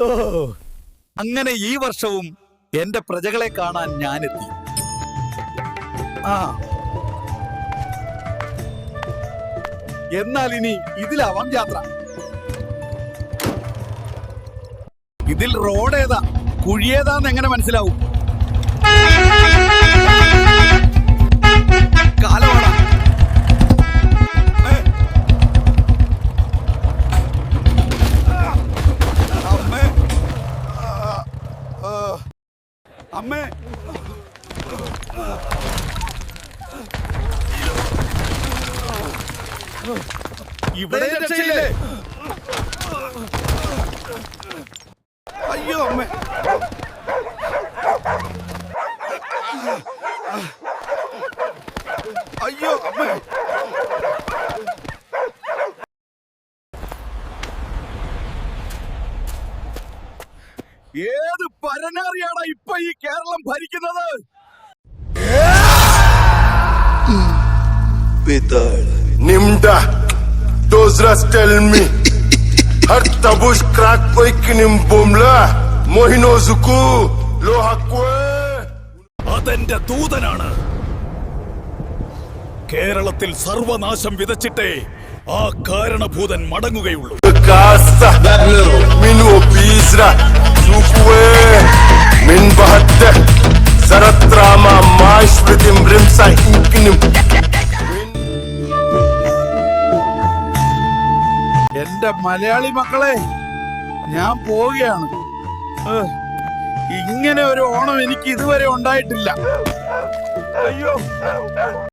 ഓ, അങ്ങനെ ഈ വർഷവും എന്റെ പ്രജകളെ കാണാൻ ഞാനെത്തി. ആ, എന്നാൽ ഇനി ഇതിലാവാം യാത്ര. ഇതിൽ റോഡ് ഏതാ കുഴിയേതാന്ന് എങ്ങനെ മനസ്സിലാവും? കാലവാട. അമ്മേ, ഇവിടെ രക്ഷയില്ലേ? അയ്യോ അമ്മേ, അയ്യോ അമ്മേ. ഏത് പരനാറിയാണ് ഇപ്പൊ ഈ കേരളം ഭരിക്കുന്നത്? Nimda, those rats tell me. Har tabush crack oikinim bomla, mohino zuku, lohakwe. അതെന്റെ ദൂതനാണ്. കേരളത്തിൽ സർവനാശം വിതച്ചിട്ടേ ആ കാരണഭൂതൻ മടങ്ങുകയുള്ളൂ. Kasa, min obisra, zukwe, min bahatte, saratrama, maash pritim brimsa inkinim. എന്റെ മലയാളി മക്കളെ, ഞാൻ പോവുകയാണ്. ഇങ്ങനെ ഒരു ഓണം എനിക്ക് ഇതുവരെ ഉണ്ടായിട്ടില്ല. അയ്യോ.